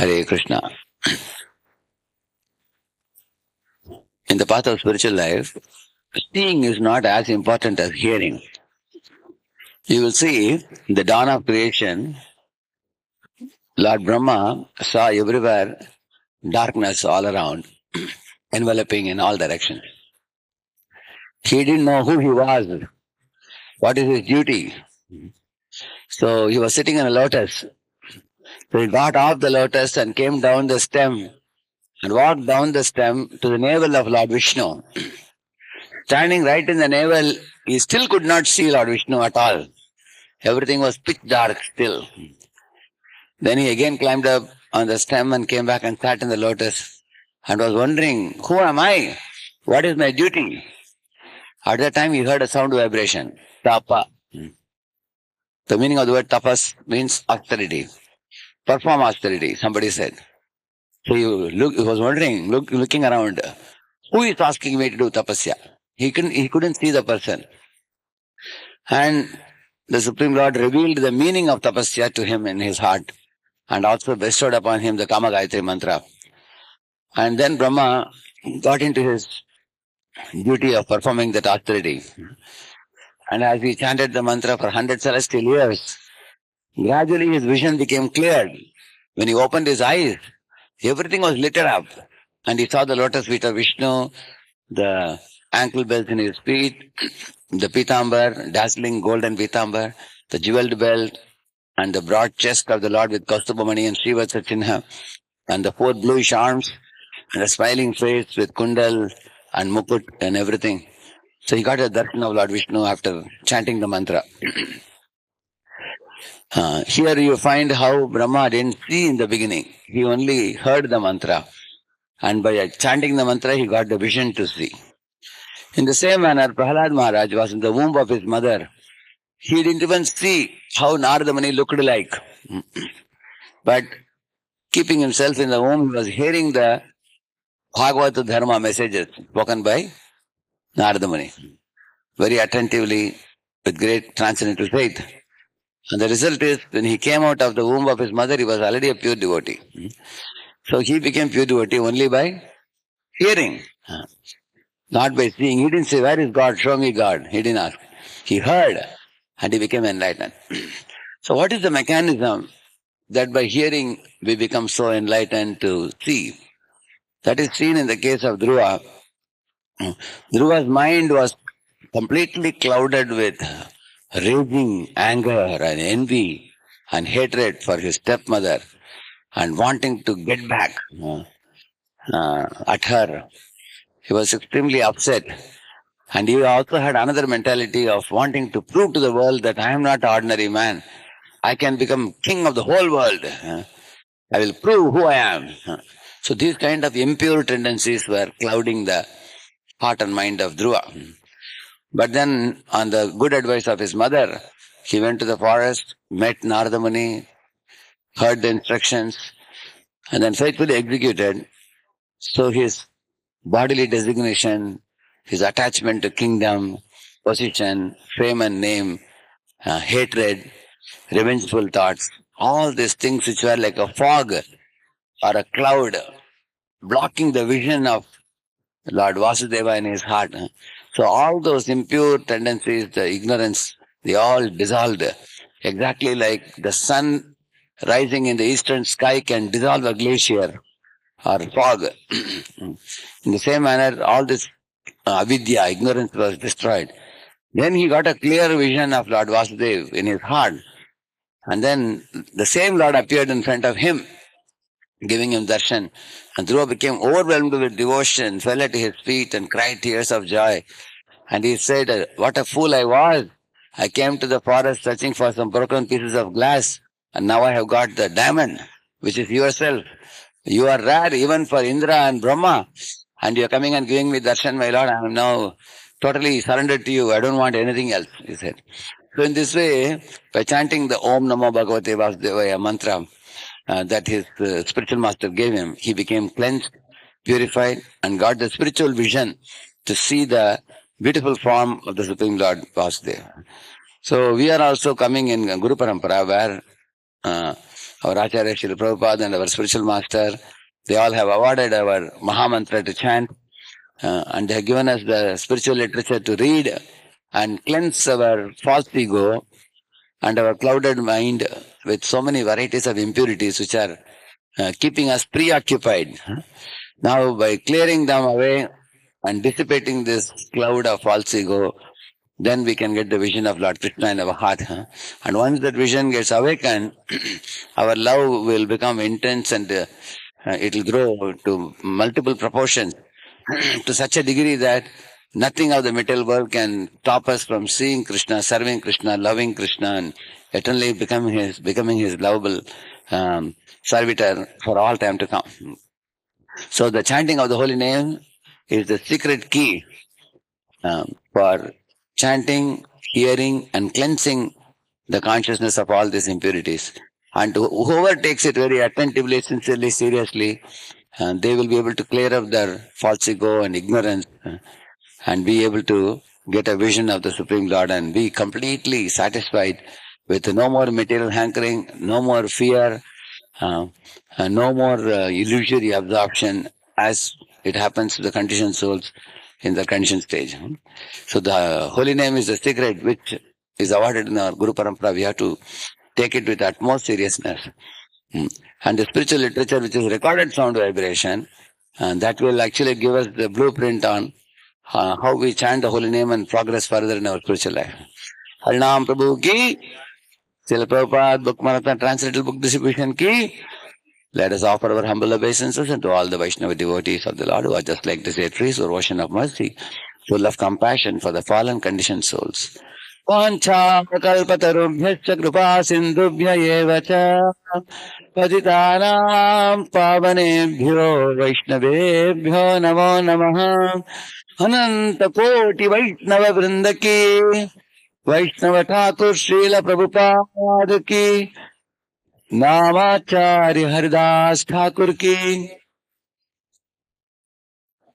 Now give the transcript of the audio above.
Hare Krishna. In the path of spiritual life, seeing is not as important as hearing. You will see the dawn of creation, Lord Brahma saw everywhere darkness all around, enveloping in all directions. He didn't know who he was, what is his duty. So he was sitting in a lotus. So he got off the lotus and came down the stem and walked down the stem to the navel of Lord Vishnu. Standing right in the navel, he still could not see Lord Vishnu at all. Everything was pitch dark still. Then he again climbed up on the stem and came back and sat in the lotus and was wondering, who am I? What is my duty? At that time he heard a sound vibration, Tapa. The meaning of the word tapas means austerity. Perform austerity, somebody said. So he was wondering, looking around, who is asking me to do tapasya? He couldn't see the person. And the Supreme Lord revealed the meaning of tapasya to him in his heart and also bestowed upon him the Kama Gayatri mantra. And then Brahma got into his duty of performing that austerity. And as he chanted the mantra for 100 celestial years, gradually his vision became clear. When he opened his eyes, everything was lit up. And he saw the lotus feet of Vishnu, the ankle belts in his feet, the pitambar, dazzling golden pitambar, the jeweled belt, and the broad chest of the Lord with Kaustubhamani and Srivatsa Chinha, and the 4 bluish arms, and a smiling face with kundal and mukut and everything. So he got a darshan of Lord Vishnu after chanting the mantra. Here you find how Brahma didn't see in the beginning. He only heard the mantra. And by chanting the mantra, he got the vision to see. In the same manner, Prahlad Maharaj was in the womb of his mother. He didn't even see how Narada Muni looked like. But keeping himself in the womb, he was hearing the Bhagavata Dharma messages spoken by Narada Muni very attentively with great transcendental faith. And the result is, when he came out of the womb of his mother, he was already a pure devotee. So he became pure devotee only by hearing, not by seeing. He didn't say, where is God? Show me God. He didn't ask. He heard and he became enlightened. So what is the mechanism that by hearing we become so enlightened to see? That is seen in the case of Dhruva. Dhruva's mind was completely clouded with raging anger and envy and hatred for his stepmother and wanting to get back at her. He was extremely upset. And he also had another mentality of wanting to prove to the world that I am not an ordinary man. I can become king of the whole world. I will prove who I am. So these kind of impure tendencies were clouding the heart and mind of Dhruva. But then, on the good advice of his mother, he went to the forest, met Narada Muni, heard the instructions, and then faithfully executed. So his bodily designation, his attachment to kingdom, position, fame and name, hatred, revengeful thoughts, all these things which were like a fog or a cloud blocking the vision of Lord Vasudeva in his heart. So all those impure tendencies, the ignorance, they all dissolved. Exactly like the sun rising in the eastern sky can dissolve a glacier or fog. In the same manner, all this avidya, ignorance was destroyed. Then he got a clear vision of Lord Vasudeva in his heart. And then the same Lord appeared in front of him, giving him darshan. And Dhruva became overwhelmed with devotion, fell at his feet and cried tears of joy. And he said, what a fool I was. I came to the forest searching for some broken pieces of glass, and now I have got the diamond, which is yourself. You are rare even for Indra and Brahma, and you are coming and giving me darshan, my Lord. I am now totally surrendered to you. I don't want anything else, he said. So in this way, by chanting the Om Namo Bhagavate Vasudevaya mantra that his spiritual master gave him, he became cleansed, purified, and got the spiritual vision to see the beautiful form of the Supreme Lord Vasudeva. So we are also coming in Guru Parampara, where our Acharya Srila Prabhupada and our spiritual master, they all have awarded our Mahamantra to chant, and they have given us the spiritual literature to read and cleanse our false ego and our clouded mind with so many varieties of impurities which are keeping us preoccupied. Now, by clearing them away and dissipating this cloud of false ego, then we can get the vision of Lord Krishna in our heart. And once that vision gets awakened, our love will become intense and it will grow to multiple proportions to such a degree that nothing of the material world can stop us from seeing Krishna, serving Krishna, loving Krishna, and eternally becoming his lovable servitor for all time to come. So the chanting of the holy name is the secret key for chanting, hearing, and cleansing the consciousness of all these impurities. And whoever takes it very attentively, sincerely, seriously, they will be able to clear up their false ego and ignorance and be able to get a vision of the Supreme Lord and be completely satisfied with no more material hankering, no more fear, no more illusory absorption as it happens to the conditioned souls in the conditioned stage. So the holy name is the secret which is awarded in our Guru Parampara. We have to take it with utmost seriousness. And the spiritual literature which is recorded sound vibration, that will actually give us the blueprint on how we chant the holy name and progress further in our spiritual life. Harinam Prabhu ki, Srila Prabhupada Book Marathon Translated Book Distribution ki. Let us offer our humble obeisances and to all the Vaishnava devotees of the Lord who are just like the great trees or ocean of mercy, full of compassion for the fallen conditioned souls. Vancha-kalpatarubhyascha kripa-sindhubhya eva cha patitanam pavanebhyo vaishnavebhyo namo namaha. Ananta koti Vaishnava vrinda ki, Vaishnava Thakur Srila Prabhupada ki, नामाचार्य Haridas Thakur की